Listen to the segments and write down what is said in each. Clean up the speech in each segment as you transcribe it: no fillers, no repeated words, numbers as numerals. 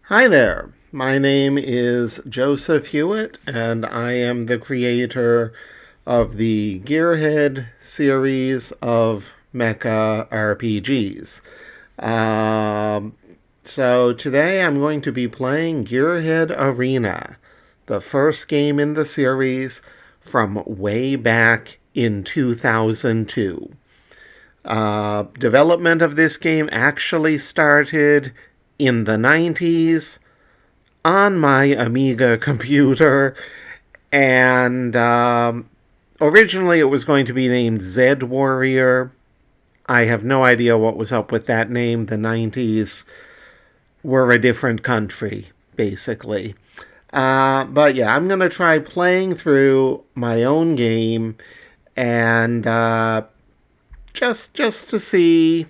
Hi there. My name is Joseph Hewitt, and I am the creator of the GearHead series of Mecha RPGs. Um, so today I'm going to be playing GearHead Arena, the first game in the series from way back in 2002. Development of this game actually started in the 90s on my Amiga computer, and originally it was going to be named Zed Warrior. I have no idea what was up with that name. The 90s were a different country, basically. But yeah, I'm going to try playing through my own game and just to see,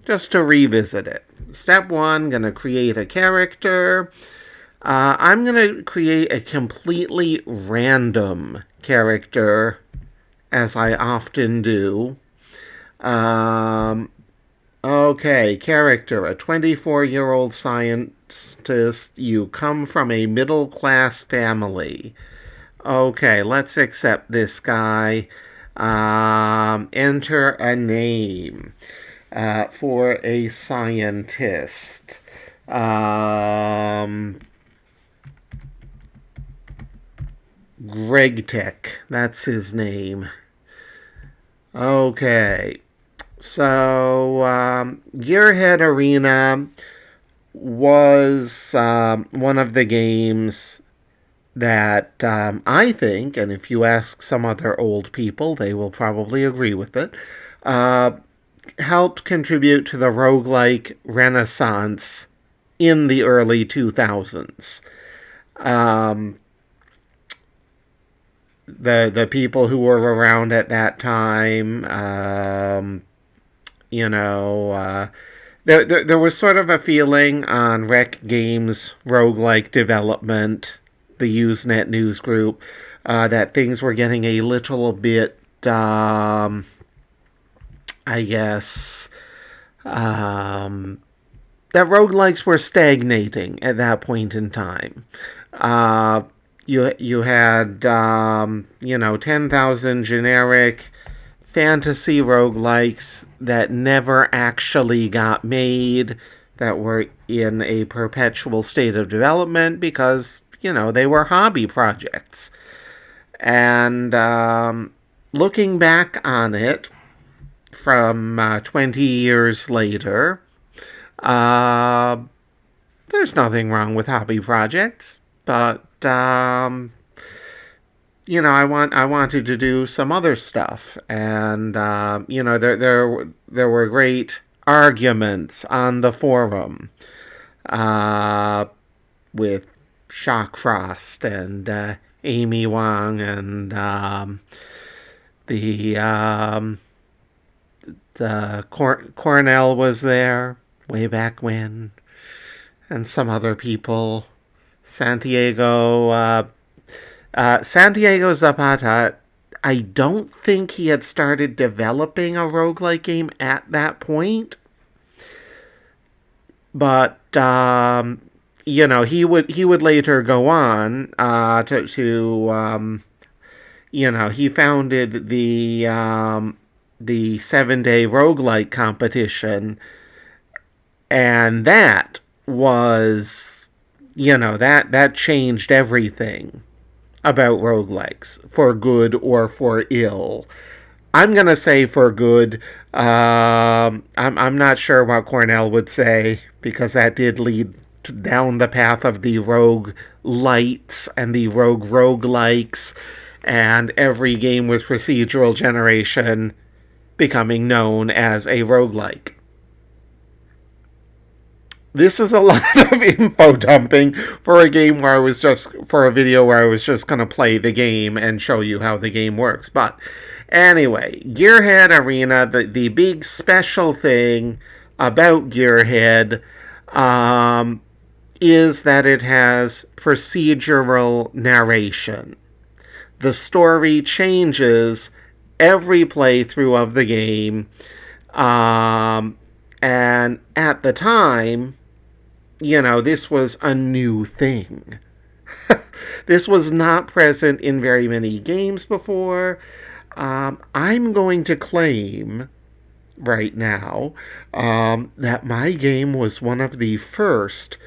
just to revisit it. Step one, going to create a character. I'm going to create a completely random character, as I often do. Um, okay, character. A 24-year-old scientist. You come from a middle-class family. Okay, let's accept this guy. Enter a name for a scientist. Greg Tech, that's his name. Okay, so GearHead Arena was one of the games that I think, and if you ask some other old people, they will probably agree with it, helped contribute to the Roguelike Renaissance in the early 2000s. Um, the people who were around at that time, there was sort of a feeling on Rec Games roguelike development, the Usenet news group, that things were getting a little bit, I guess, that roguelikes were stagnating at that point in time. You had 10,000 generic fantasy roguelikes that never actually got made, that were in a perpetual state of development because they were hobby projects. And looking back on it from 20 years later, uh, there's nothing wrong with hobby projects, but I wanted to do some other stuff, and there were great arguments on the forum with Shockfrost and Amy Wong and the Cornell was there way back when, and some other people. Santiago Zapata, I don't think he had started developing a roguelike game at that point. But he would later go on he founded the 7-day roguelike competition, and that was that changed everything about roguelikes, for good or for ill. I'm going to say for good. I'm not sure what Cornell would say, because that did lead down the path of the rogue lights and the roguelikes, and every game with procedural generation becoming known as a roguelike. This is a lot of info dumping for a game where for a video where I was just going to play the game and show you how the game works. But anyway, GearHead Arena, the big special thing about GearHead is that it has procedural narration. The story changes every playthrough of the game, and at the time, this was a new thing. This was not present in very many games before. I'm going to claim right now that my game was one of the first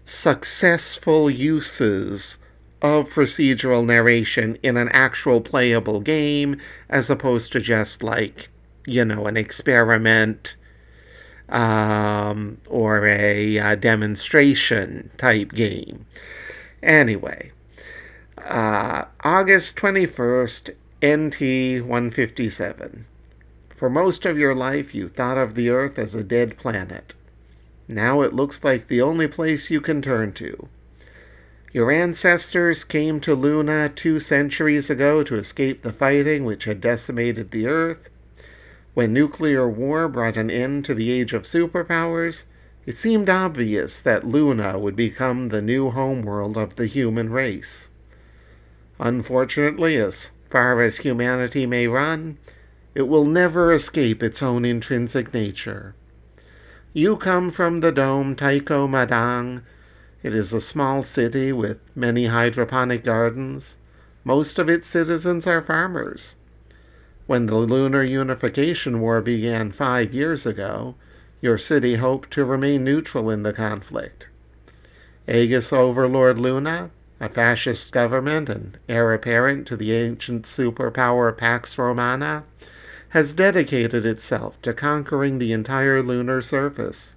successful uses of procedural narration in an actual playable game, as opposed to just like, an experiment or a demonstration type game. Anyway, August 21st, NT 157. For most of your life, you thought of the Earth as a dead planet. Now it looks like the only place you can turn to. Your ancestors came to Luna 2 centuries ago to escape the fighting which had decimated the Earth. When nuclear war brought an end to the age of superpowers, it seemed obvious that Luna would become the new homeworld of the human race. Unfortunately, as far as humanity may run, it will never escape its own intrinsic nature. You come from the dome Taiko Madang. It is a small city with many hydroponic gardens. Most of its citizens are farmers. When the Lunar Unification War began 5 years ago, your city hoped to remain neutral in the conflict. Aegis Overlord Luna, a fascist government and heir apparent to the ancient superpower Pax Romana, has dedicated itself to conquering the entire lunar surface.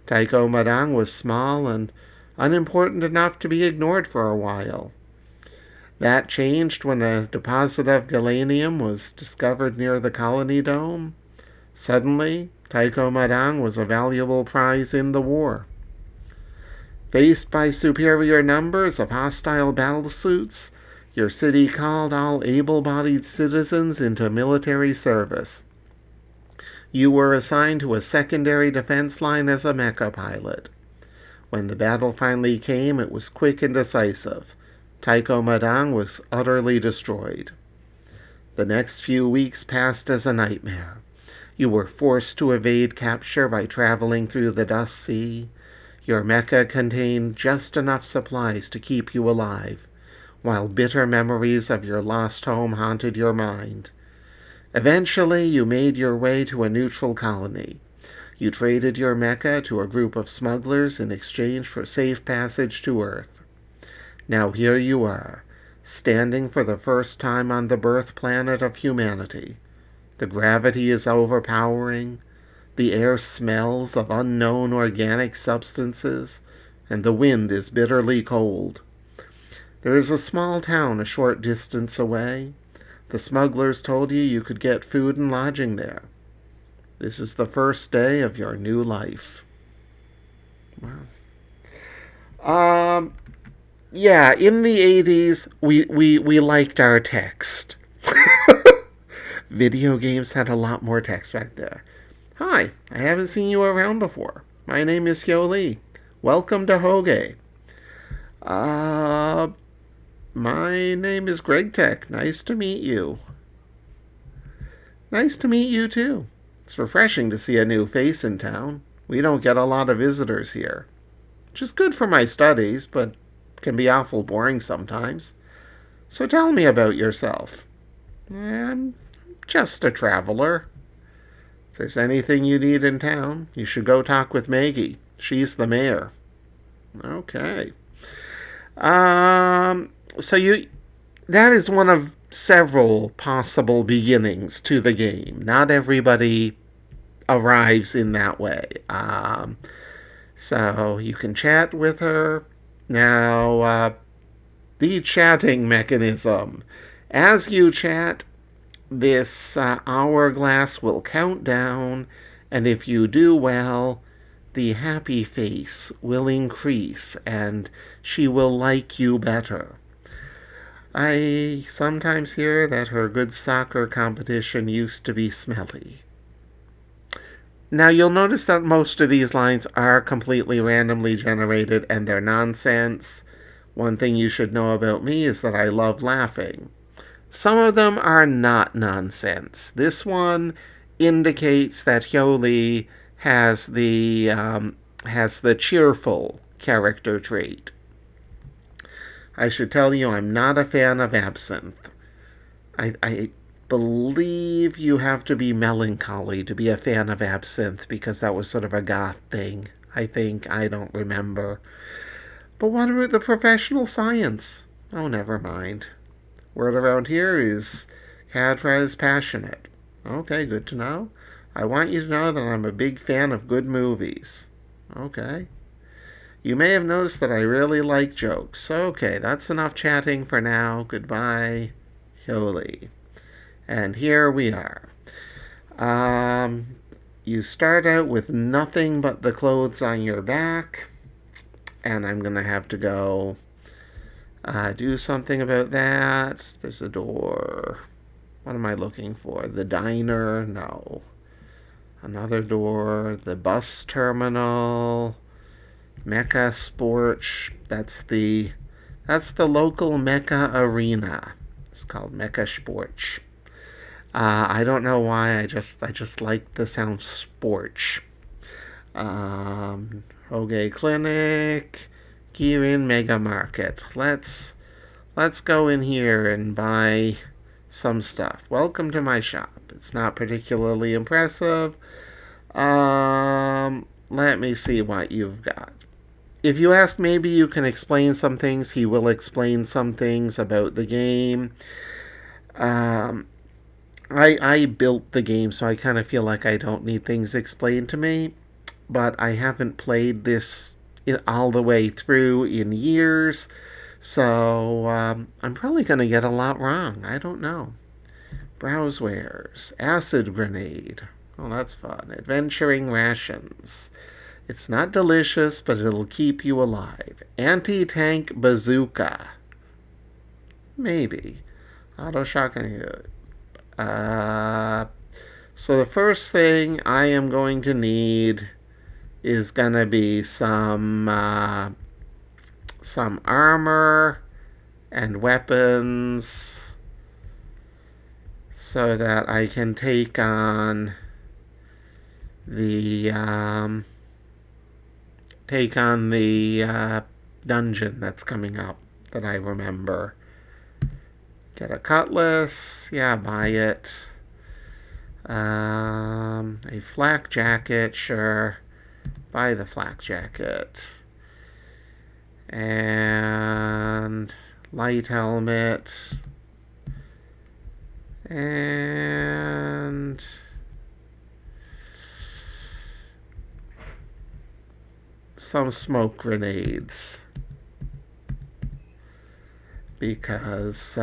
Taiko Madang was small and unimportant enough to be ignored for a while. That changed when a deposit of galanium was discovered near the colony dome. Suddenly, Taiko Madang was a valuable prize in the war. Faced by superior numbers of hostile battlesuits, your city called all able-bodied citizens into military service. You were assigned to a secondary defense line as a mecha pilot. When the battle finally came, it was quick and decisive. Taiko Madang was utterly destroyed. The next few weeks passed as a nightmare. You were forced to evade capture by traveling through the dust sea. Your mecha contained just enough supplies to keep you alive, while bitter memories of your lost home haunted your mind. Eventually, you made your way to a neutral colony. You traded your mecha to a group of smugglers in exchange for safe passage to Earth. Now here you are, standing for the first time on the birth planet of humanity. The gravity is overpowering, the air smells of unknown organic substances, and the wind is bitterly cold. There is a small town a short distance away. The smugglers told you could get food and lodging there. This is the first day of your new life. Wow. Yeah, in the 80s, we liked our text. Video games had a lot more text back there. Hi, I haven't seen you around before. My name is Holi. Welcome to Hoge. My name is Greg Tech. Nice to meet you. Nice to meet you, too. It's refreshing to see a new face in town. We don't get a lot of visitors here. Which is good for my studies, but can be awful boring sometimes. So tell me about yourself. I'm just a traveler. If there's anything you need in town, you should go talk with Magie. She's the mayor. Okay. That is one of several possible beginnings to the game. Not everybody arrives in that way. So you can chat with her. Now, the chatting mechanism. As you chat, this hourglass will count down, and if you do well, the happy face will increase, and she will like you better. I sometimes hear that her good soccer competition used to be smelly. Now, you'll notice that most of these lines are completely randomly generated, and they're nonsense. One thing you should know about me is that I love laughing. Some of them are not nonsense. This one indicates that Holi has the has the cheerful character trait. I should tell you, I'm not a fan of absinthe. I believe you have to be melancholy to be a fan of absinthe because that was sort of a goth thing. I think. I don't remember. But what about the professional science? Oh, never mind. Word around here is Cadra is passionate. Okay, good to know. I want you to know that I'm a big fan of good movies. Okay. You may have noticed that I really like jokes. Okay, that's enough chatting for now. Goodbye, Holi. And here we are. Um, you start out with nothing but the clothes on your back, and I'm going to have to go do something about that. There's a door. What am I looking for? The diner? No. Another door. The bus terminal. Mecha Sports. That's the local Mecha Arena. It's called Mecha Sports. I don't know why. I just like the sound sports. Hoge Clinic, Kirin Mega Market. Let's go in here and buy some stuff. Welcome to my shop. It's not particularly impressive. Let me see what you've got. If you ask, maybe you can explain some things. He will explain some things about the game. Um, I built the game, so I kind of feel like I don't need things explained to me. But I haven't played this all the way through in years, so I'm probably going to get a lot wrong. I don't know. Browsewares, acid grenade. Oh, that's fun. Adventuring rations. It's not delicious, but it'll keep you alive. Anti-tank bazooka. Maybe. Auto shotgun. So the first thing I am going to need is gonna be some armor and weapons so that I can take on the dungeon that's coming up that I remember. Get a cutlass. Yeah, buy it. A flak jacket. Sure. Buy the flak jacket. And light helmet. And some smoke grenades. Because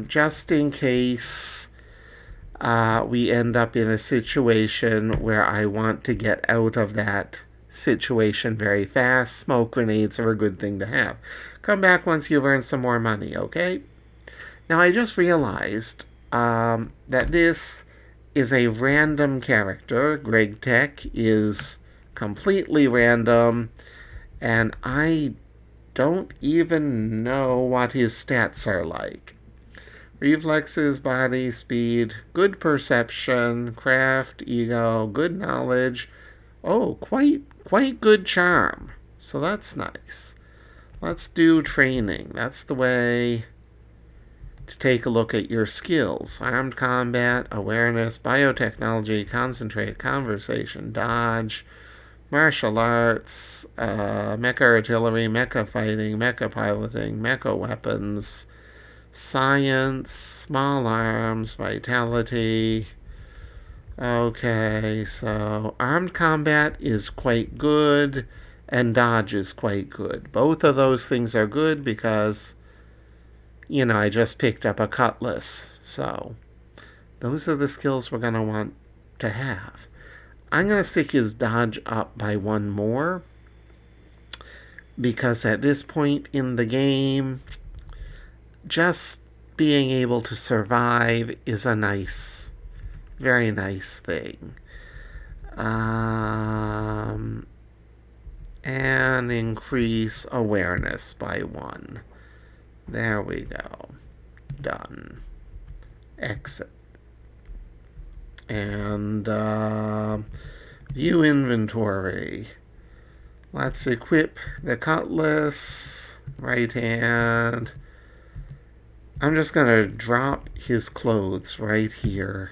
just in case we end up in a situation where I want to get out of that situation very fast, smoke grenades are a good thing to have. Come back once you've earned some more money, okay? Now, I just realized that this is a random character. Greg Tech is completely random, and I don't even know what his stats are like. Reflexes, body, speed, good perception, craft, ego, good knowledge. Oh, quite good charm. So that's nice. Let's do training. That's the way to take a look at your skills. Armed combat, awareness, biotechnology, concentrate, conversation, dodge, martial arts, mecha artillery, mecha fighting, mecha piloting, mecha weapons, science, small arms, vitality. Okay, so armed combat is quite good, and dodge is quite good. Both of those things are good because, I just picked up a cutlass. So those are the skills we're going to want to have. I'm going to stick his dodge up by one more because at this point in the game, just being able to survive is a nice, very nice thing. And increase awareness by one. There we go. Done. Exit. And view inventory. Let's equip the cutlass. Right hand. I'm just going to drop his clothes right here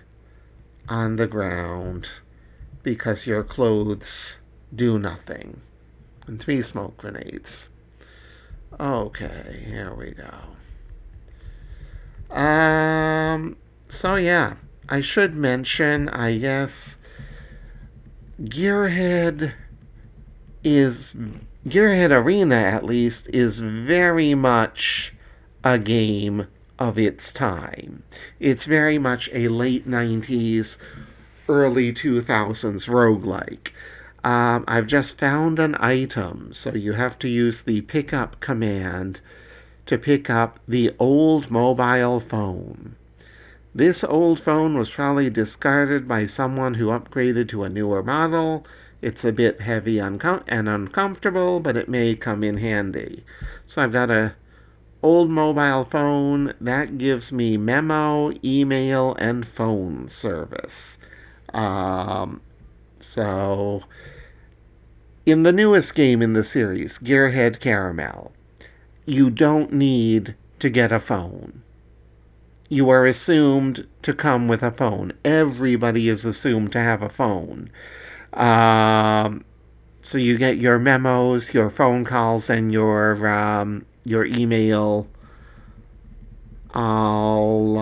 on the ground because your clothes do nothing. And 3 smoke grenades. Okay, here we go. So yeah, I should mention, I guess, Gearhead Arena, at least, is very much a game of its time. It's very much a late 90s, early 2000s roguelike. I've just found an item, so you have to use the pickup command to pick up the old mobile phone. This old phone was probably discarded by someone who upgraded to a newer model. It's a bit heavy and uncomfortable, but it may come in handy. So I've got a old mobile phone that gives me memo, email, and phone service. So in the newest game in the series, GearHead Caramel, you don't need to get a phone. You are assumed to come with a phone. Everybody is assumed to have a phone. So you get your memos, your phone calls, and your email all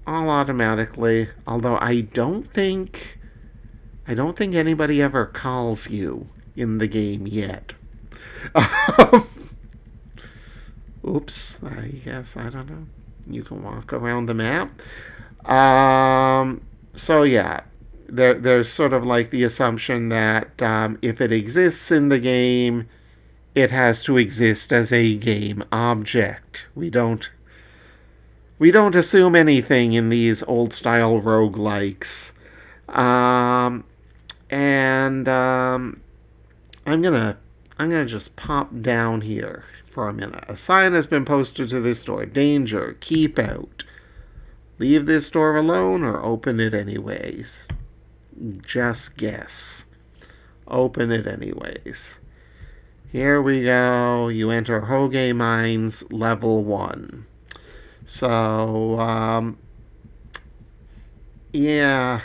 automatically. Although I don't think anybody ever calls you in the game yet. Oops, I guess, I don't know. You can walk around the map. So yeah, there's sort of like the assumption that if it exists in the game, it has to exist as a game object. We don't assume anything in these old style roguelikes. I'm gonna just pop down here for a minute. A sign has been posted to this door. Danger, keep out. Leave this door alone or open it anyways. Just guess. Open it anyways. Here we go. You enter Hoge Mines level 1. So, yeah.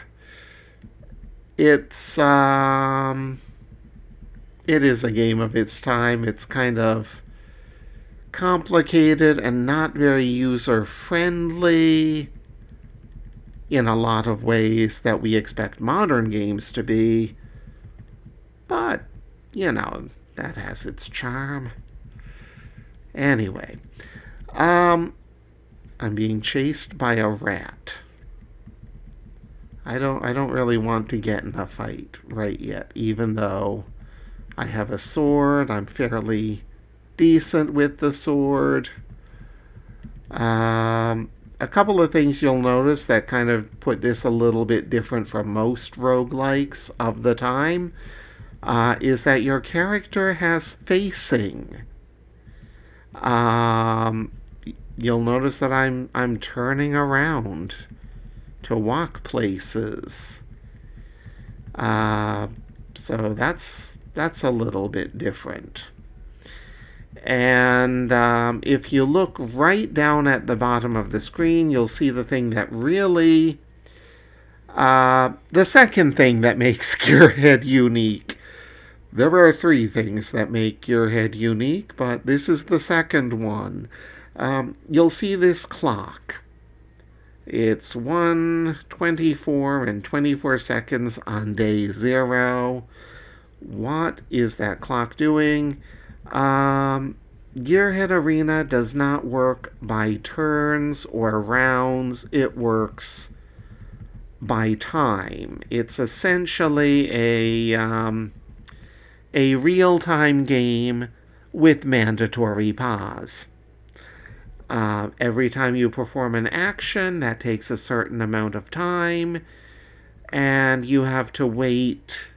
It's, it is a game of its time. It's kind of complicated and not very user-friendly in a lot of ways that we expect modern games to be. But, you know, that has its charm. Anyway, I'm being chased by a rat. I don't really want to get in a fight right yet, even though I have a sword. I'm fairly decent with the sword. A couple of things you'll notice that kind of put this a little bit different from most roguelikes of the time is that your character has facing. You'll notice that I'm turning around to walk places. So that's a little bit different. And if you look right down at the bottom of the screen, you'll see the thing that really... the second thing that makes GearHead unique. There are 3 things that make GearHead unique, but this is the second one. You'll see this clock. It's 1:24 and 24 seconds on day 0. What is that clock doing? GearHead Arena does not work by turns or rounds. It works by time. It's essentially a real-time game with mandatory pause. Every time you perform an action, that takes a certain amount of time, and you have to wait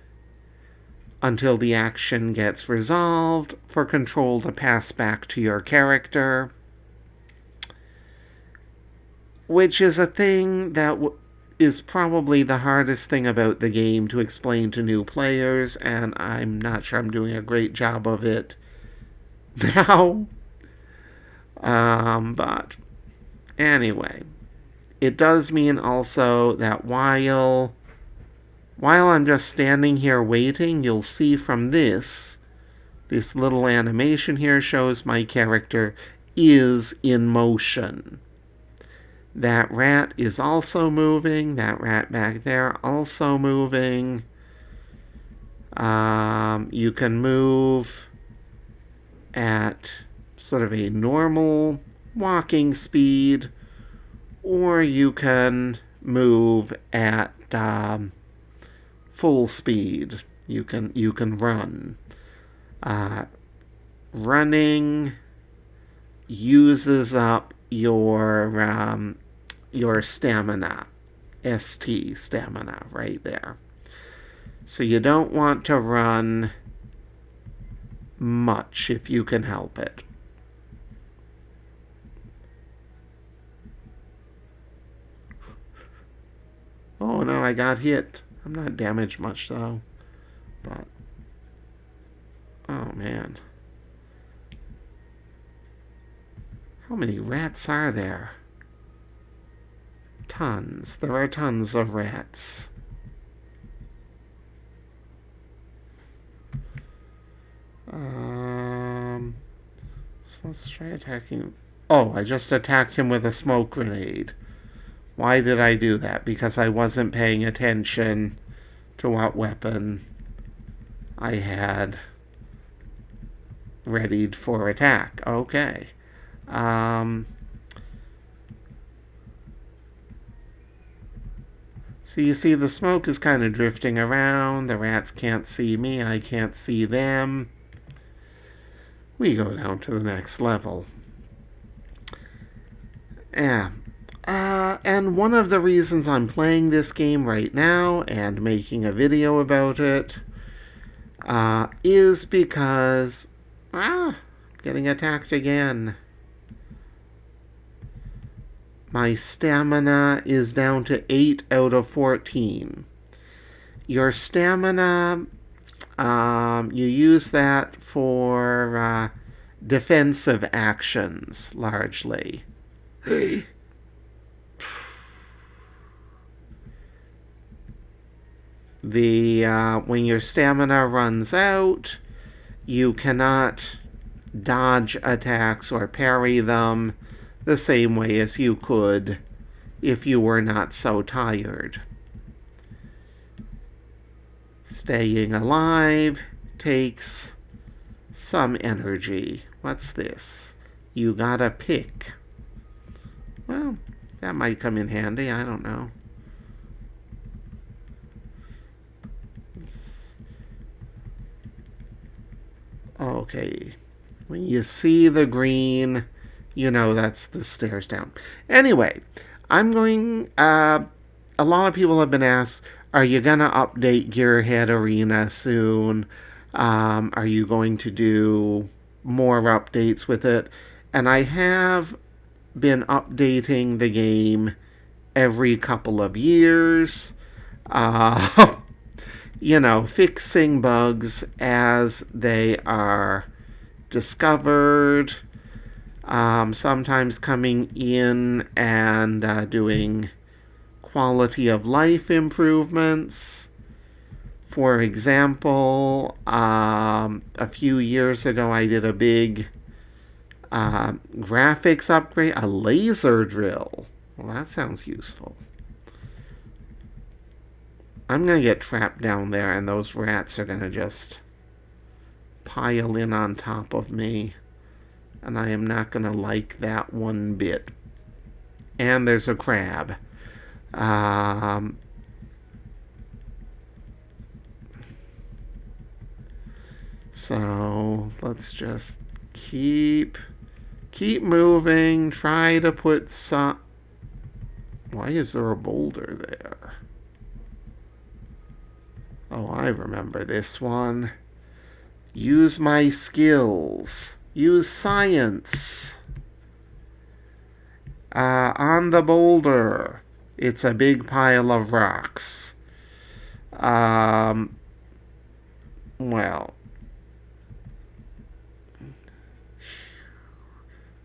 until the action gets resolved for control to pass back to your character, which is a thing that is probably the hardest thing about the game to explain to new players, and I'm not sure I'm doing a great job of it now. But anyway, it does mean also that while I'm just standing here waiting, you'll see from this little animation here shows my character is in motion. That rat is also moving. That rat back there also moving. You can move at sort of a normal walking speed, or you can move at full speed. You can run. Running uses up your stamina, ST stamina right there. So you don't want to run much if you can help it. Oh no, I got hit. I'm not damaged much though. But oh man. How many rats are there? Tons. There are tons of rats. So let's try attacking. Oh, I just attacked him with a smoke grenade. Why did I do that? Because I wasn't paying attention to what weapon I had readied for attack. Okay. So you see the smoke is kind of drifting around. The rats can't see me. I can't see them. We go down to the next level. Yeah. And one of the reasons I'm playing this game right now and making a video about it is because getting attacked again. My stamina is down to 8 out of 14. Your stamina, you use that for defensive actions, largely. When your stamina runs out, you cannot dodge attacks or parry them the same way as you could if you were not so tired. Staying alive takes some energy. What's this? You got a pick. Well, that might come in handy. I don't know. Okay. When you see the green, you know that's the stairs down. Anyway, I'm going... a lot of people have been asked, are you going to update GearHead Arena soon? Are you going to do more updates with it? And I have been updating the game every couple of years. Fixing bugs as they are discovered. Sometimes coming in and doing quality of life improvements. For example, a few years ago I did a big graphics upgrade, a laser drill. Well, that sounds useful. I'm going to get trapped down there and those rats are going to just pile in on top of me. And I am not going to like that one bit. And there's a crab. So let's just keep moving. Try to put some... Why is there a boulder there? Oh, I remember this one. Use my skills. Use science. On the boulder. It's a big pile of rocks. Um, well,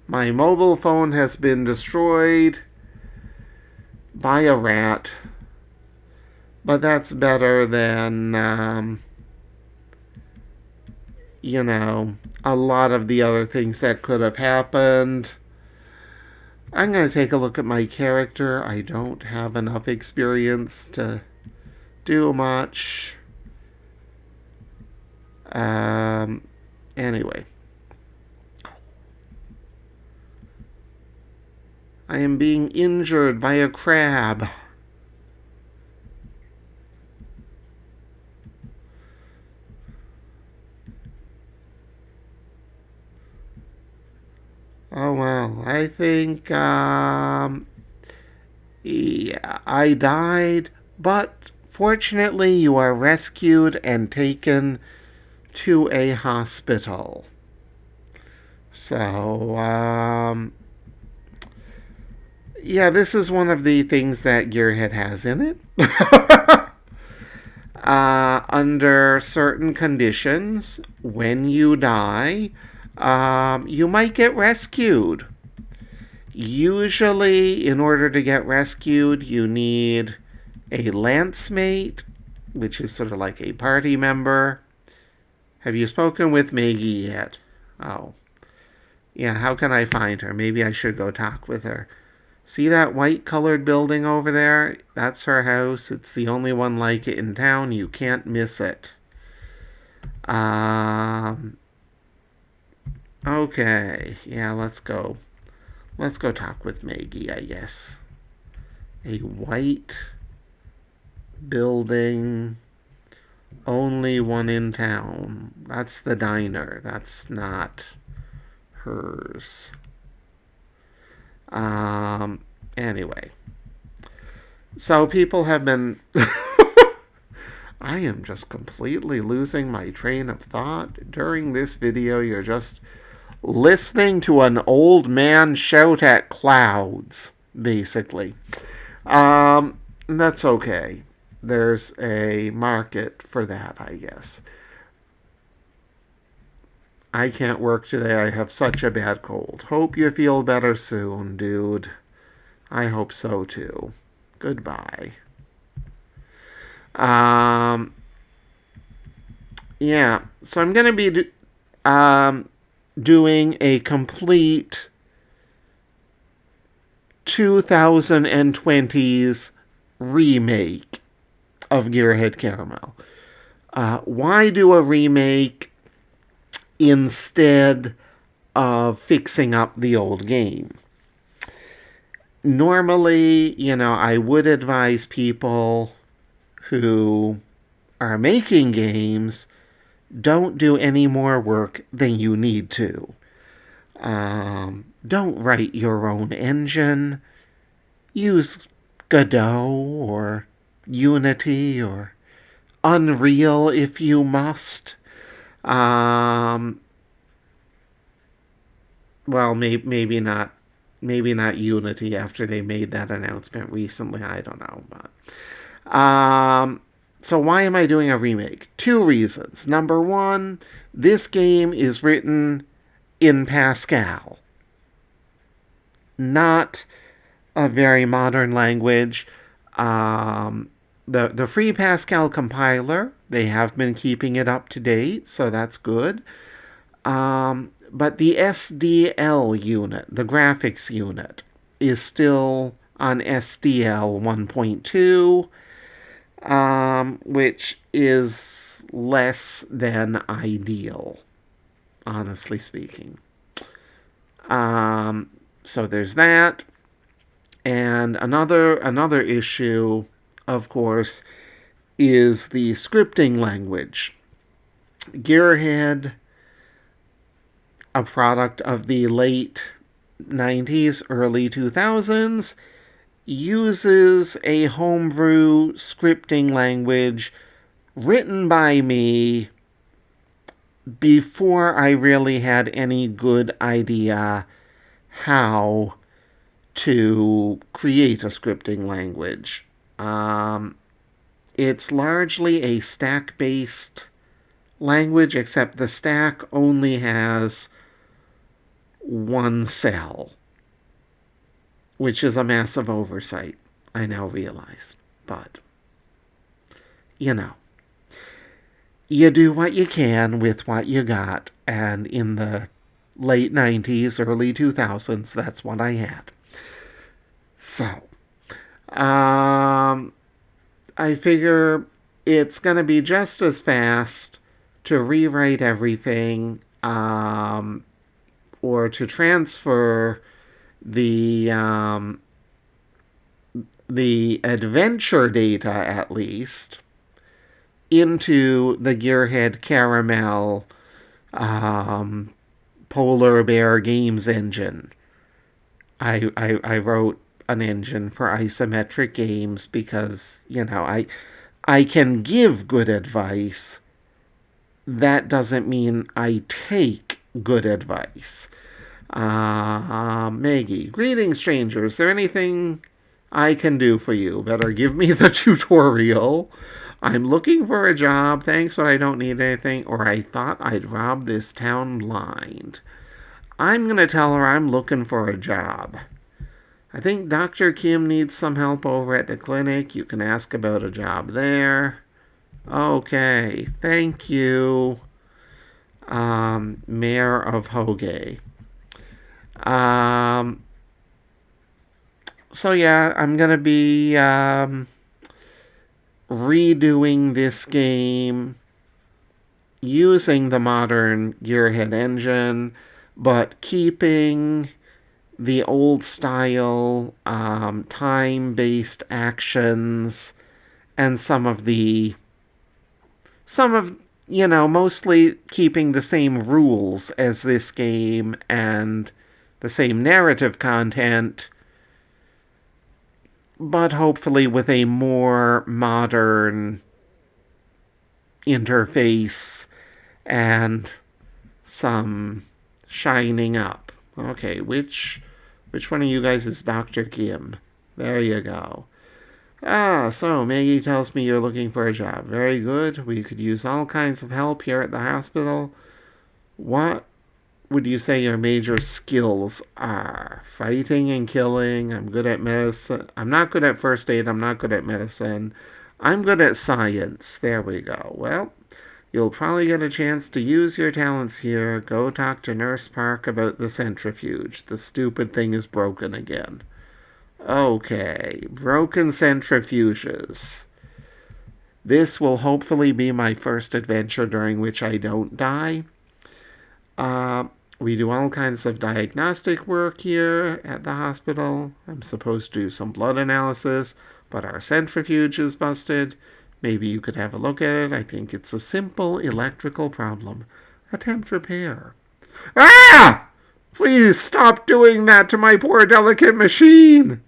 my mobile phone has been destroyed by a rat, but that's better than, a lot of the other things that could have happened. I'm going to take a look at my character. I don't have enough experience to do much. Anyway. I am being injured by a crab. Oh well, I think, yeah, I died, but fortunately you are rescued and taken to a hospital. So, yeah, this is one of the things that GearHead has in it. Under certain conditions, when you die, you might get rescued. Usually, in order to get rescued, you need a lance mate, which is sort of like a party member. Have you spoken with Magie yet? Oh. Yeah, how can I find her? Maybe I should go talk with her. See that white colored building over there? That's her house. It's the only one like it in town. You can't miss it. Okay. Yeah, let's go. Let's go talk with Magie, I guess. A white building. Only one in town. That's the diner. That's not hers. Anyway. So people have been... I am just completely losing my train of thought. During this video, you're just listening to an old man shout at clouds, basically. That's okay. There's a market for that, I guess. I can't work today. I have such a bad cold. Hope you feel better soon, dude. I hope so, too. Goodbye. Yeah, so I'm going to be doing a complete 2020s remake of GearHead Caramel. Why do a remake instead of fixing up the old game? Normally, I would advise people who are making games, don't do any more work than you need to. Don't write your own engine. Use Godot or Unity or Unreal if you must. Well, maybe not. Maybe not Unity after they made that announcement recently. I don't know, but so why am I doing a remake? 2 reasons. Number 1, this game is written in Pascal, not a very modern language. The free Pascal compiler, they have been keeping it up to date, so that's good. But the SDL unit, the graphics unit, is still on SDL 1.2, which is less than ideal, honestly speaking. So there's that. And another issue, of course, is the scripting language. GearHead, a product of the late 90s, early 2000s, uses a homebrew scripting language written by me before I really had any good idea how to create a scripting language. It's largely a stack-based language, except the stack only has one cell, which is a massive oversight, I now realize. But, you know, you do what you can with what you got, and in the late 90s, early 2000s, that's what I had. So, I figure it's going to be just as fast to rewrite everything, or to transfer the the adventure data, at least, into the GearHead Caramel Polar Bear Games engine. I wrote an engine for isometric games because, I can give good advice. That doesn't mean I take good advice. Maggie, greetings, stranger. Is there anything I can do for you? Better give me the tutorial. I'm looking for a job. Thanks, but I don't need anything. Or I thought I'd rob this town blind. I'm going to tell her I'm looking for a job. I think Dr. Kim needs some help over at the clinic. You can ask about a job there. Okay, thank you, Mayor of Hoge. So yeah, I'm going to be redoing this game using the modern GearHead engine, but keeping the old style time-based actions and mostly keeping the same rules as this game and the same narrative content, but hopefully with a more modern interface and some shining up. Okay, which one of you guys is Dr. Kim? There you go. So Maggie tells me you're looking for a job. Very good. We could use all kinds of help here at the hospital. What would you say your major skills are? Fighting and killing. I'm good at medicine. I'm not good at first aid. I'm not good at medicine. I'm good at science. There we go. Well, you'll probably get a chance to use your talents here. Go talk to Nurse Park about the centrifuge. The stupid thing is broken again. Okay, broken centrifuges. This will hopefully be my first adventure during which I don't die. We do all kinds of diagnostic work here at the hospital. I'm supposed to do some blood analysis, but our centrifuge is busted. Maybe you could have a look at it. I think it's a simple electrical problem. Attempt repair. Ah! Please stop doing that to my poor delicate machine.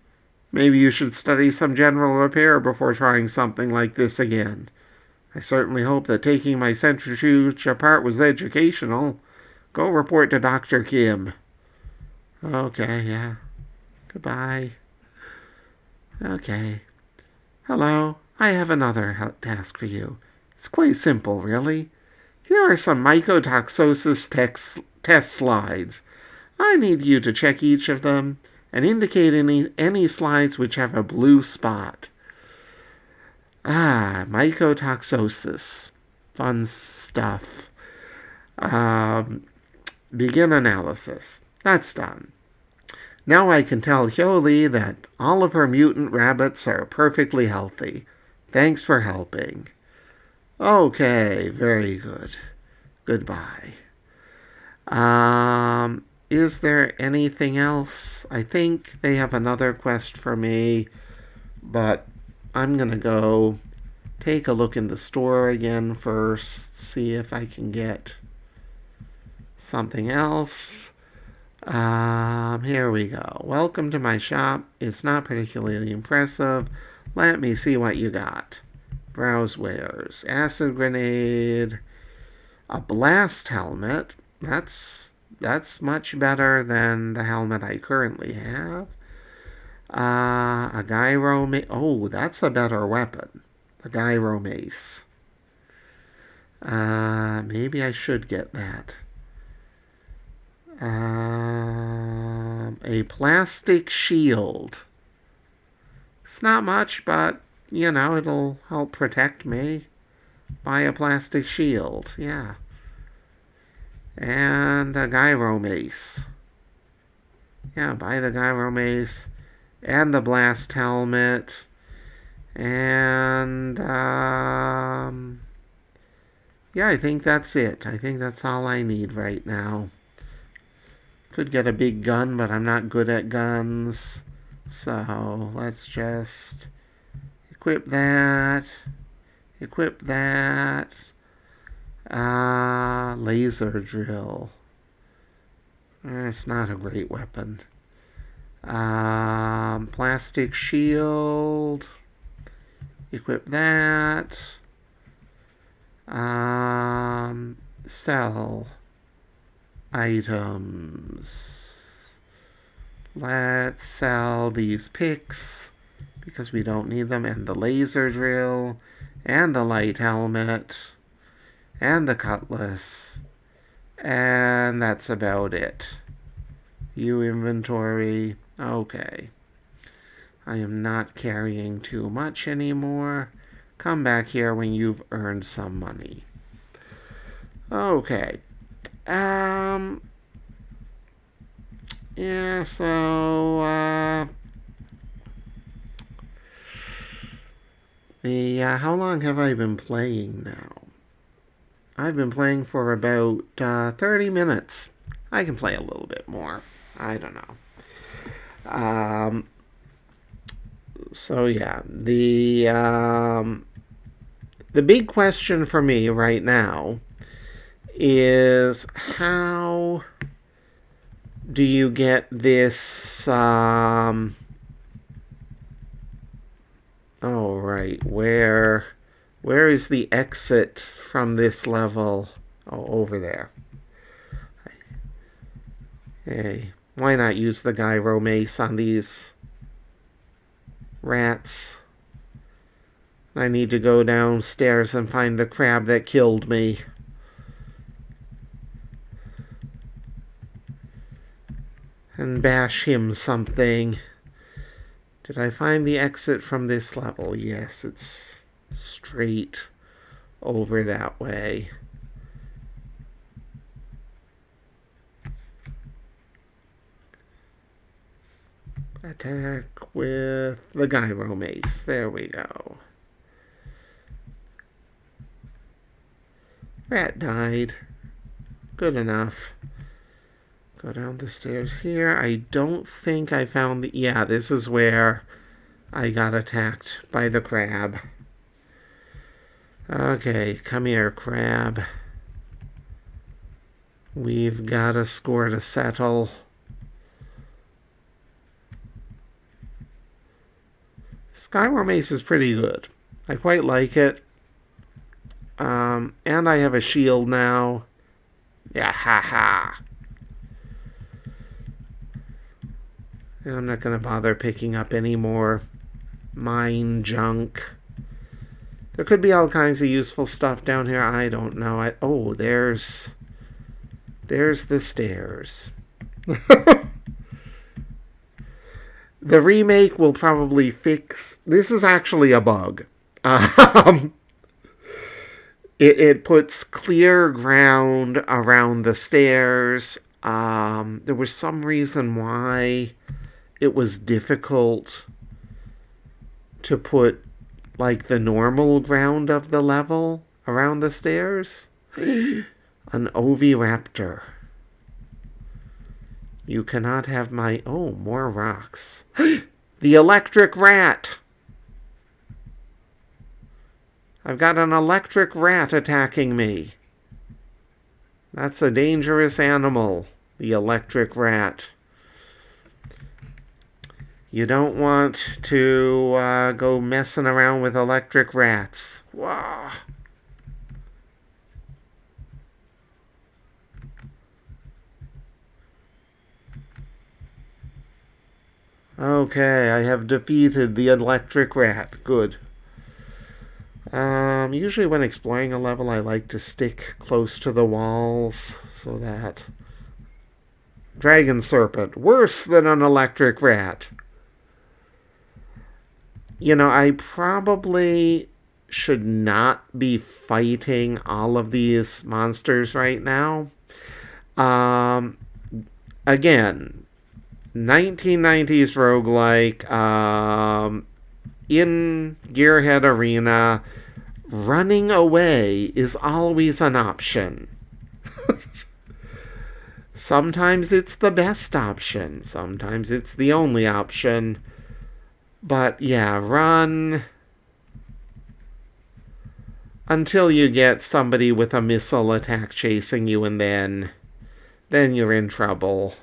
Maybe you should study some general repair before trying something like this again. I certainly hope that taking my centrifuge apart was educational. Go report to Dr. Kim. Okay, yeah. Goodbye. Okay. Hello. I have another task for you. It's quite simple, really. Here are some mycotoxosis test slides. I need you to check each of them and indicate any slides which have a blue spot. Mycotoxosis. Fun stuff. Begin analysis. That's done. Now I can tell Holi that all of her mutant rabbits are perfectly healthy. Thanks for helping. Okay, very good. Goodbye. Is there anything else? I think they have another quest for me, but I'm going to go take a look in the store again first, see if I can get something else. Here we go. Welcome to my shop. It's not particularly impressive. Let me see what you got. Browse wares. Acid grenade. A blast helmet. That's much better than the helmet I currently have. A gyro mace. Oh, that's a better weapon. The gyro mace. Maybe I should get that. A plastic shield. It's not much, but, you know, it'll help protect me. Buy a plastic shield, yeah. And a gyro mace. Yeah, buy the gyro mace. And the blast helmet. And, yeah, I think that's it. I think that's all I need right now. Could get a big gun, but I'm not good at guns. So let's just equip that. Equip that. Laser drill. It's not a great weapon. Plastic shield. Equip that. Sell items. Let's sell these picks because we don't need them, and the laser drill, and the light helmet, and the cutlass, and that's about it. View inventory. Okay. I am not carrying too much anymore. Come back here when you've earned some money. Okay. Yeah, so, how long have I been playing now? I've been playing for about 30 minutes. I can play a little bit more. I don't know. So yeah, the big question for me right now is how do you get this, oh, right, where is the exit from this level? Oh, over there. Hey, why not use the gyro mace on these rats? I need to go downstairs and find the crab that killed me. And bash him something. Did I find the exit from this level? Yes, it's straight over that way. Attack with the gyro mace. There we go. Rat died. Good enough. Go down the stairs here. I don't think I found the... Yeah, this is where I got attacked by the crab. Okay, come here, crab. We've got a score to settle. Skywar Mace is pretty good. I quite like it. And I have a shield now. Yeah, ha. I'm not going to bother picking up any more mine junk. There could be all kinds of useful stuff down here. I don't know. Oh, there's the stairs. The remake will probably fix... This is actually a bug. It puts clear ground around the stairs. There was some reason why it was difficult to put, like, the normal ground of the level around the stairs. An oviraptor. You cannot have my... Oh, more rocks. The electric rat! I've got an electric rat attacking me. That's a dangerous animal, the electric rat. You don't want to go messing around with electric rats. Wow. Okay, I have defeated the electric rat. Good. Usually when exploring a level, I like to stick close to the walls so that... Dragon serpent, worse than an electric rat. You know, I probably should not be fighting all of these monsters right now. Um, Again, 1990s roguelike. In GearHead Arena, running away is always an option. Sometimes it's the best option, sometimes it's the only option. But yeah, run until you get somebody with a missile attack chasing you, and then you're in trouble.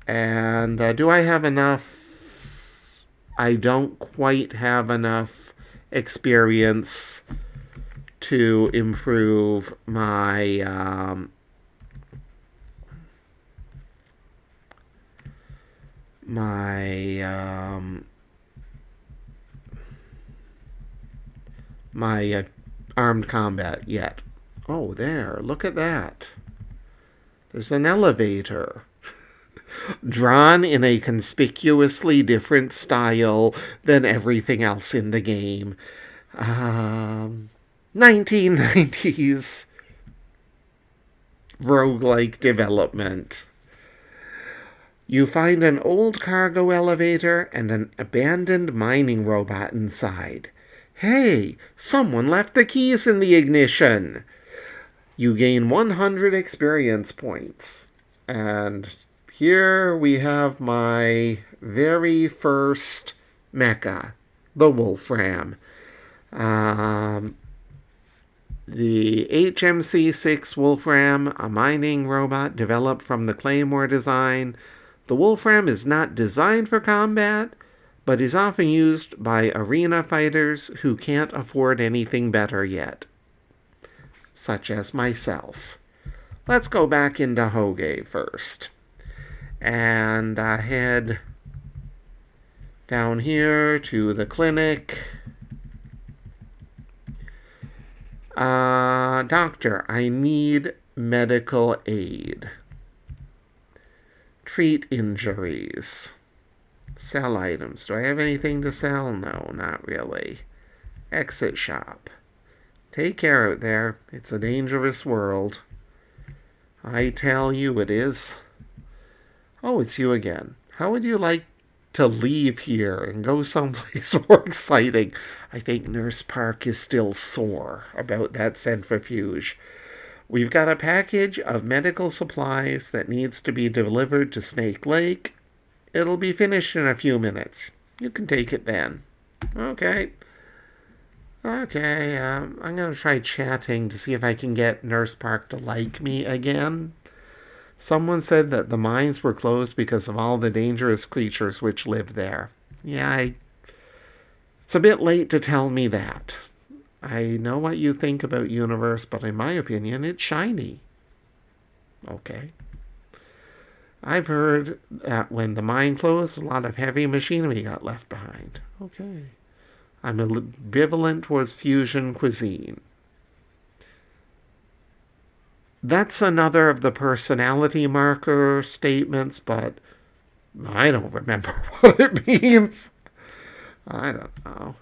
And do I have enough? I don't quite have enough experience to improve my my armed combat yet. Oh, there, look at that. There's an elevator. Drawn in a conspicuously different style than everything else in the game. 1990s roguelike development. You find an old cargo elevator and an abandoned mining robot inside. Hey, someone left the keys in the ignition. You gain 100 experience points. And here we have my very first mecha, the Wolfram. The HMC-6 Wolfram, a mining robot developed from the Claymore design. The Wolfram is not designed for combat, but is often used by arena fighters who can't afford anything better yet, such as myself. Let's go back into Hoge first. And head down here to the clinic. Doctor, I need medical aid. Treat injuries. Sell items. Do I have anything to sell? No, not really. Exit shop. Take care out there. It's a dangerous world. I tell you it is. Oh, it's you again. How would you like to leave here and go someplace more exciting? I think Nurse Park is still sore about that centrifuge. We've got a package of medical supplies that needs to be delivered to Snake Lake. It'll be finished in a few minutes. You can take it then. Okay. Okay, I'm going to try chatting to see if I can get Nurse Park to like me again. Someone said that the mines were closed because of all the dangerous creatures which live there. Yeah, it's a bit late to tell me that. I know what you think about Universe, but in my opinion, it's shiny. Okay. I've heard that when the mine closed, a lot of heavy machinery got left behind. Okay. I'm ambivalent towards fusion cuisine. That's another of the personality marker statements, but I don't remember what it means. I don't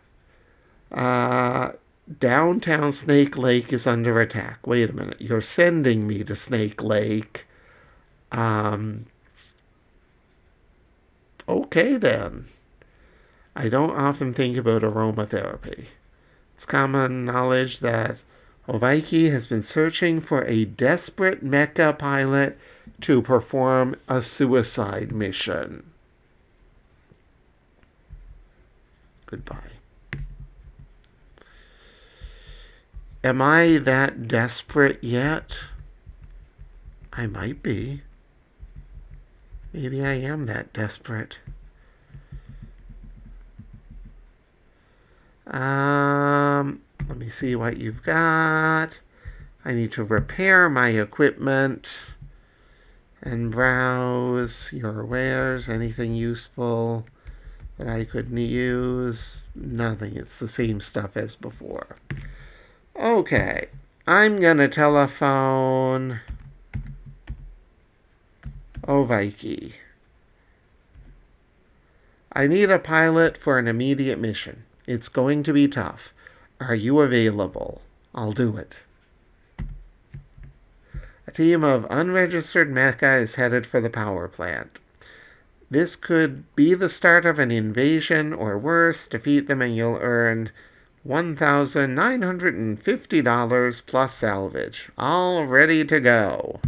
know. Downtown Snake Lake is under attack. Wait a minute. You're sending me to Snake Lake. Okay, then. I don't often think about aromatherapy. It's common knowledge that Vicki has been searching for a desperate mecha pilot to perform a suicide mission. Goodbye. Am I that desperate yet? I might be. Maybe I am that desperate. Let me see what you've got. I need to repair my equipment. and browse your wares. Anything useful that I could use? Nothing. It's the same stuff as before. Okay. I'm gonna telephone. Oh, Vicki. I need a pilot for an immediate mission. It's going to be tough. Are you available? I'll do it. A team of unregistered mecha is headed for the power plant. This could be the start of an invasion, or worse, defeat them and you'll earn $1,950 plus salvage. All ready to go.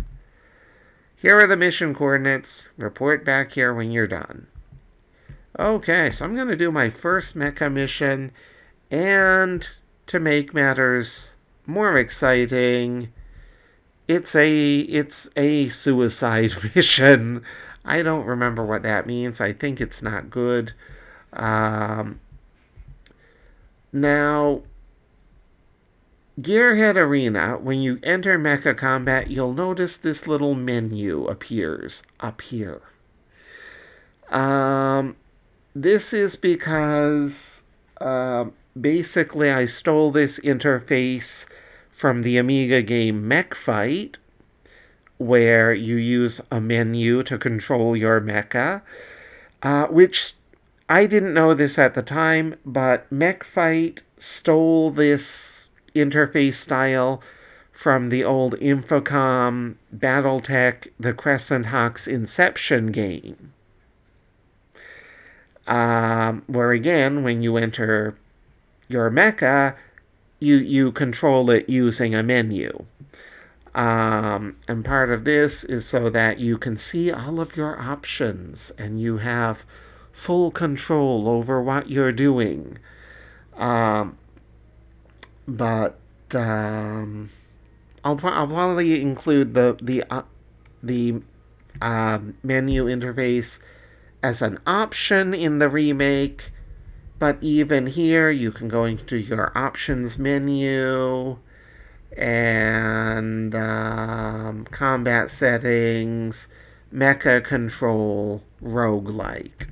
Here are the mission coordinates. Report back here when you're done. Okay, so I'm going to do my first mecha mission, and to make matters more exciting, it's a suicide mission. I don't remember what that means. I think it's not good. Now, GearHead Arena, when you enter Mecha Combat, you'll notice this little menu appears up here. This is because basically I stole this interface from the Amiga game Mech Fight, where you use a menu to control your mecha, which I didn't know this at the time, but Mech Fight stole this interface style from the old Infocom Battletech The Crescent Hawks Inception game. Where again, when you enter your mecha, you control it using a menu. And part of this is so that you can see all of your options and you have full control over what you're doing. But I'll probably include the menu interface as an option in the remake. But even here, you can go into your options menu and combat settings, mecha control, roguelike.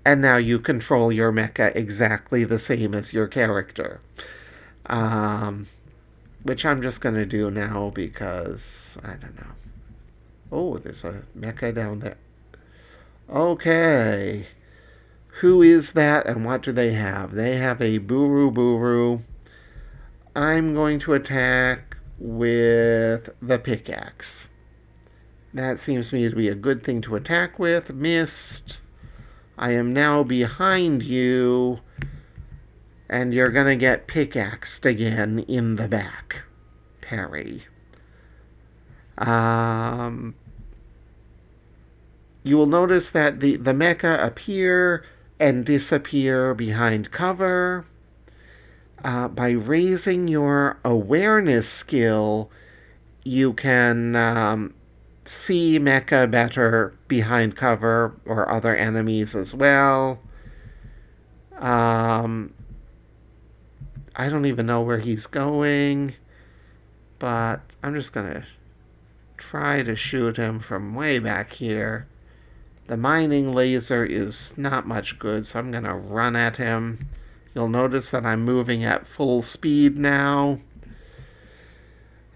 And now you control your mecha exactly the same as your character. Which I'm just going to do now because, I don't know. Oh, there's a mecha down there. Okay. Who is that and what do they have? They have a Buru Buru. I'm going to attack with the pickaxe. That seems to me to be a good thing to attack with. Missed. I am now behind you, and you're going to get pickaxed again in the back. Parry. You will notice that the mecha appear and disappear behind cover. By raising your awareness skill, you can see mecha better behind cover or other enemies as well. I don't even know where he's going, but I'm just going to try to shoot him from way back here. The mining laser is not much good, so I'm going to run at him. You'll notice that I'm moving at full speed now.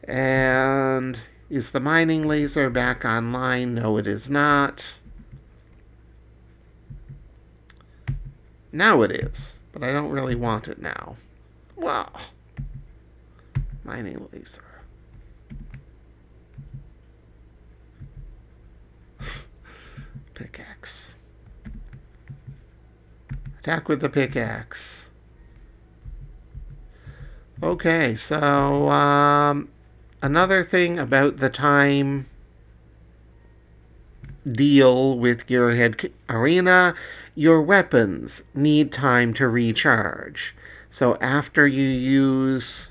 And is the mining laser back online? No, it is not. Now it is, but I don't really want it now. Wow. Mining laser. Pickaxe. Attack with the pickaxe. Okay, so another thing about the time deal with GearHead Arena, your weapons need time to recharge. So after you use,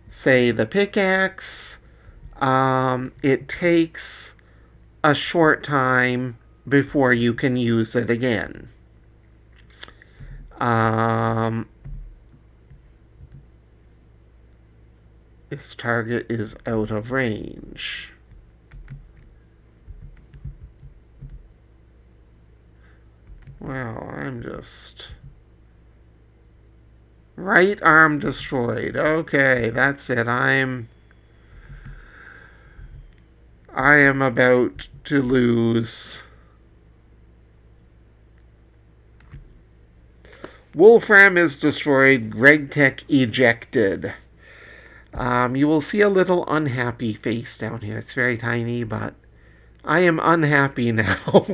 say, the pickaxe, it takes a short time before you can use it again. This target is out of range. noticed. Right arm destroyed. Okay, that's it. I am about to lose. Wolfram is destroyed. Greg Tech ejected. You will see a little unhappy face down here. It's very tiny, but I am unhappy now.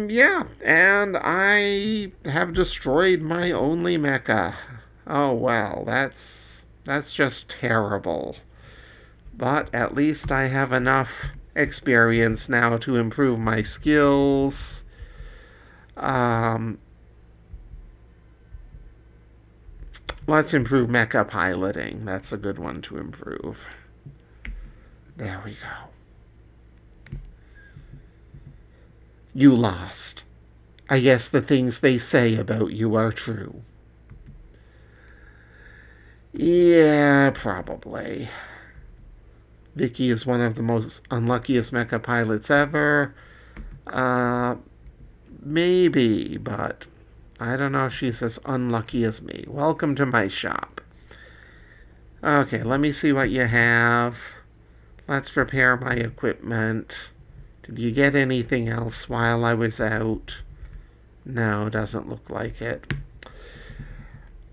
Yeah, and I have destroyed my only mecha. Oh well, that's just terrible. But at least I have enough experience now to improve my skills. Let's improve mecha piloting. That's a good one to improve. There we go. You lost. I guess the things they say about you are true. Yeah, probably. Vicki is one of the most unluckiest mecha pilots ever. Maybe, but I don't know if she's as unlucky as me. Welcome to my shop. Okay, let me see what you have. Let's repair my equipment. Did you get anything else while I was out? No, doesn't look like it.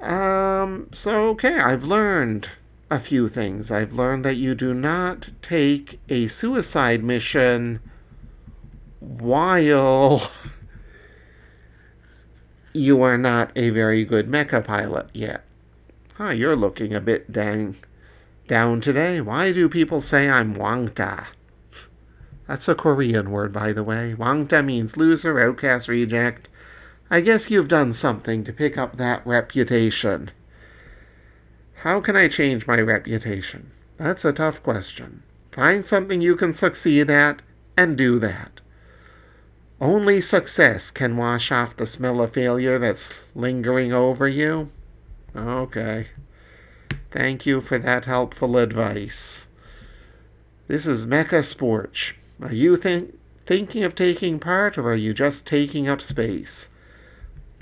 Okay, I've learned a few things. I've learned that you do not take a suicide mission while you are not a very good mecha pilot yet. Huh, you're looking a bit down today. Why do people say I'm wangta? That's a Korean word, by the way. Wangta means loser, outcast, reject. I guess you've done something to pick up that reputation. How can I change my reputation? That's a tough question. Find something you can succeed at and do that. Only success can wash off the smell of failure that's lingering over you. Okay. Thank you for that helpful advice. This is Mecha Sports. Are you thinking of taking part, or are you just taking up space?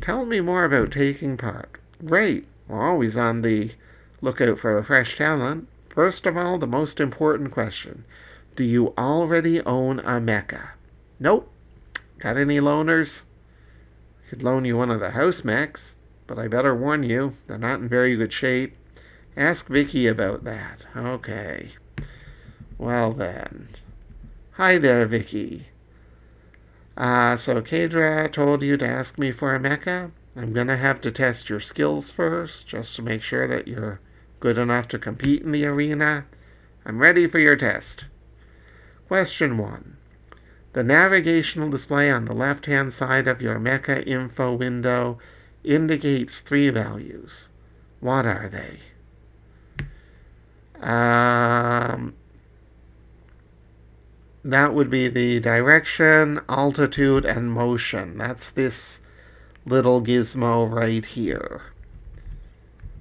Tell me more about taking part. Great. We're always on the lookout for a fresh talent. First of all, the most important question. Do you already own a mecha? Nope. Got any loaners? I could loan you one of the house mechs, but I better warn you, they're not in very good shape. Ask Vicki about that. Okay. Well then. Hi there, Vicki. So Kadra told you to ask me for a mecha. I'm going to have to test your skills first, just to make sure that you're good enough to compete in the arena. I'm ready for your test. Question 1. The navigational display on the left-hand side of your mecha info window indicates 3 values. What are they? That would be the direction, altitude, and motion. That's this little gizmo right here.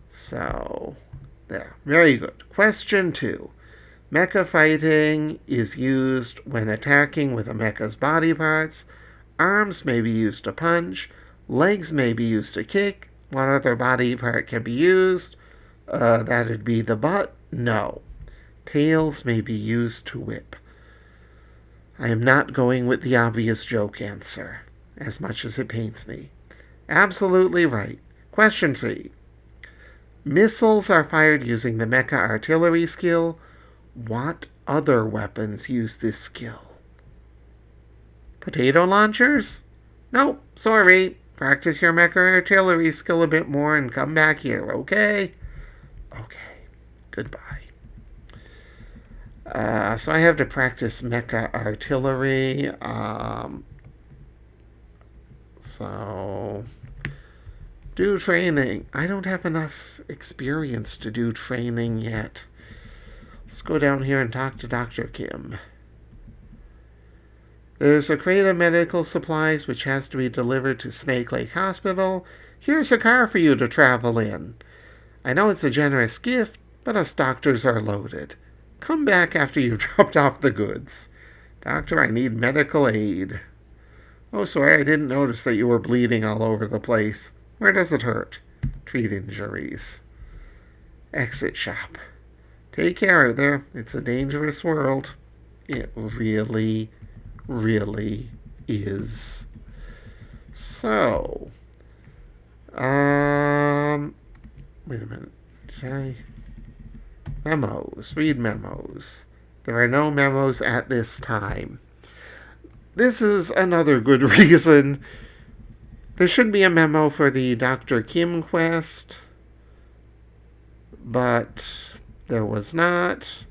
So, there. Very good. Question 2. Mecha fighting is used when attacking with a mecha's body parts. Arms may be used to punch. Legs may be used to kick. What other body part can be used? That'd be the butt? No. Tails may be used to whip. I am not going with the obvious joke answer, as much as it pains me. Absolutely right. Question 3. Missiles are fired using the mecha artillery skill. What other weapons use this skill? Potato launchers? Nope, sorry. Practice your mecha artillery skill a bit more and come back here, okay? Okay, goodbye. So I have to practice mecha artillery. So do training. I don't have enough experience to do training yet. Let's go down here and talk to Dr. Kim. There's a crate of medical supplies which has to be delivered to Snake Lake Hospital. Here's a car for you to travel in. I know it's a generous gift, but us doctors are loaded. Come back after you've dropped off the goods. Doctor, I need medical aid. Oh, sorry, I didn't notice that you were bleeding all over the place. Where does it hurt? Treat injuries. Exit shop. Take care out there. It's a dangerous world. It really, really is. So, wait a minute. Did I? Memos. Read memos. There are no memos at this time. This is another good reason. There should be a memo for the Dr. Kim quest, but there was not.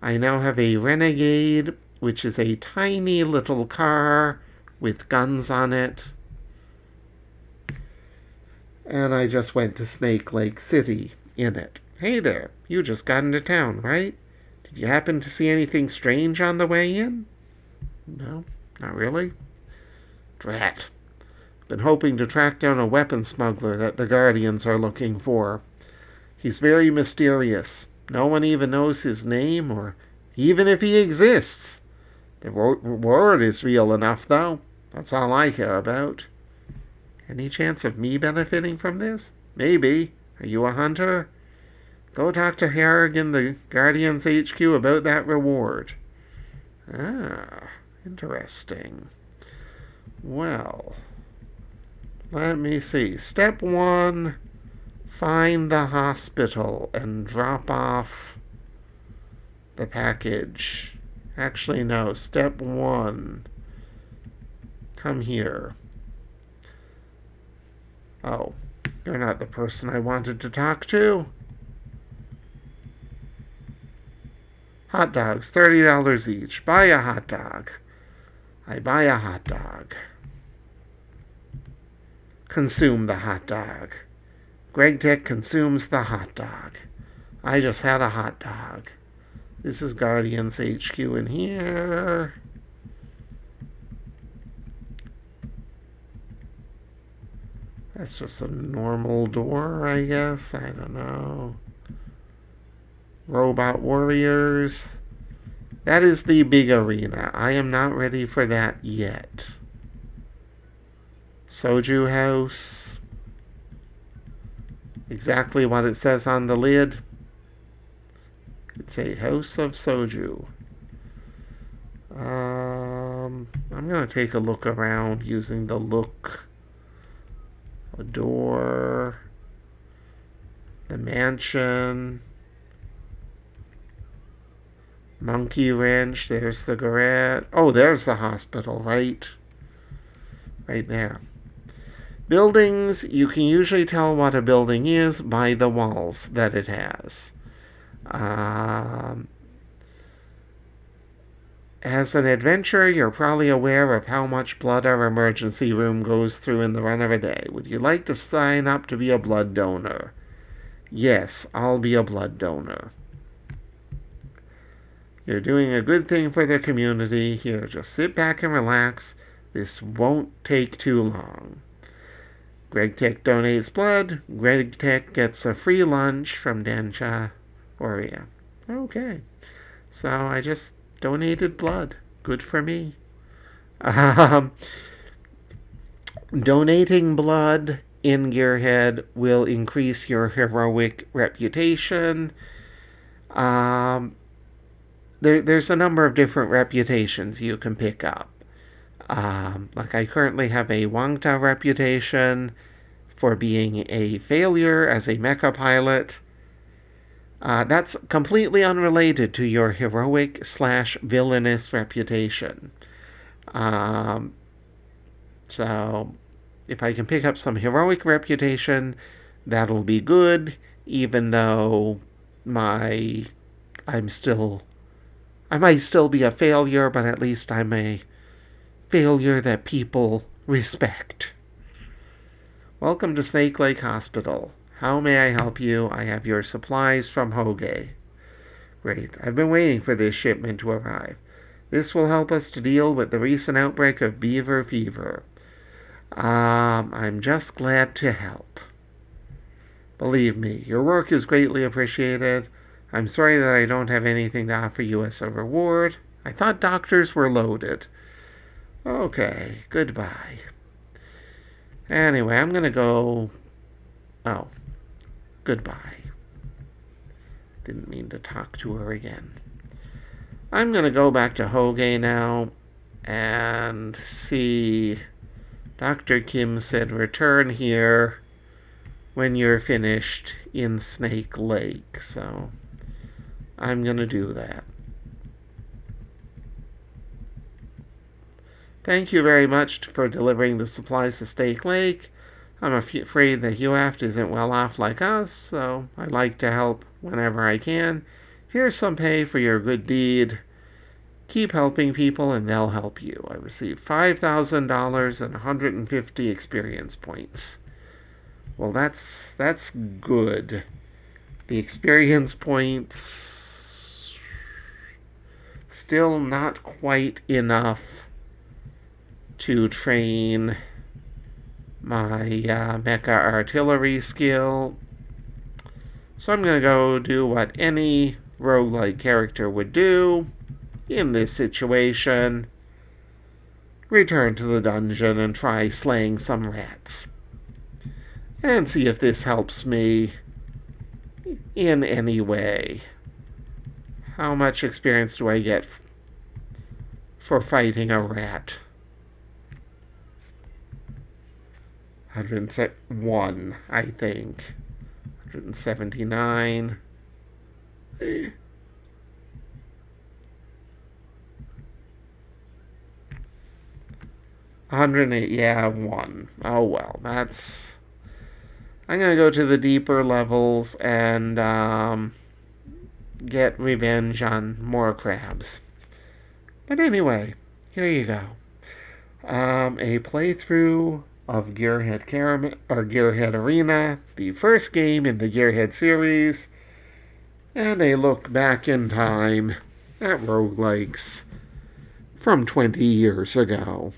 I now have a Renegade, which is a tiny little car with guns on it. And I just went to Snake Lake City in it. Hey there, you just got into town, right? Did you happen to see anything strange on the way in? No, not really. Drat. Been hoping to track down a weapon smuggler that the Guardians are looking for. He's very mysterious. No one even knows his name or even if he exists. The reward is real enough, though. That's all I care about. Any chance of me benefiting from this? Maybe. Are you a hunter? Go talk to Harrigan, the Guardians HQ, about that reward. Ah, interesting. Well, let me see. Step 1, find the hospital and drop off the package. Actually, no. Step 1, come here. Oh, you're not the person I wanted to talk to. Hot dogs, $30 each. Buy a hot dog. I buy a hot dog. Consume the hot dog. Greg Tech consumes the hot dog. I just had a hot dog. This is Guardians HQ in here. That's just a normal door, I guess. I don't know. Robot Warriors. That is the big arena. I am not ready for that yet. Soju House. Exactly what it says on the lid. It's a house of soju. I'm going to take a look around using the look. A door. The mansion. Monkey Wrench. There's the garage. Oh, there's the hospital, right? Right there. Buildings, you can usually tell what a building is by the walls that it has. As an adventurer, you're probably aware of how much blood our emergency room goes through in the run of a day. Would you like to sign up to be a blood donor? Yes, I'll be a blood donor. You're doing a good thing for the community. Here, just sit back and relax. This won't take too long. Greg Tech donates blood. Greg Tech gets a free lunch from Dencha Oria. Okay. So I just donated blood. Good for me. Donating blood in GearHead will increase your heroic reputation. There's a number of different reputations you can pick up. Like I currently have a Wangta reputation for being a failure as a mecha pilot. That's completely unrelated to your heroic / villainous reputation. So if I can pick up some heroic reputation, that'll be good, even though I might still be a failure, but at least I'm a failure that people respect. Welcome to Snake Lake Hospital. How may I help you? I have your supplies from Hoge. Great. I've been waiting for this shipment to arrive. This will help us to deal with the recent outbreak of beaver fever. I'm just glad to help. Believe me, your work is greatly appreciated. I'm sorry that I don't have anything to offer you as a reward. I thought doctors were loaded. Okay, goodbye. Anyway, I'm gonna go... Oh, goodbye. Didn't mean to talk to her again. I'm gonna go back to Hoge now and see... Dr. Kim said return here when you're finished in Snake Lake, so I'm gonna do that. Thank you very much for delivering the supplies to Snake Lake. I'm afraid that Huaft isn't well off like us, so I like to help whenever I can. Here's some pay for your good deed. Keep helping people and they'll help you. I received $5,000 and 150 experience points. Well, that's good. The experience points still not quite enough to train my mecha artillery skill. So I'm going to go do what any roguelike character would do in this situation. Return to the dungeon and try slaying some rats. And see if this helps me in any way. How much experience do I get for fighting a rat? 101, I think. 179. 108, yeah, 1. Oh well, that's... I'm going to go to the deeper levels and get revenge on more crabs. But anyway, here you go. A playthrough of GearHead Caramel, or GearHead Arena, the first game in the GearHead series, and a look back in time at roguelikes from 20 years ago.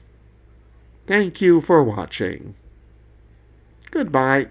Thank you for watching. Goodbye.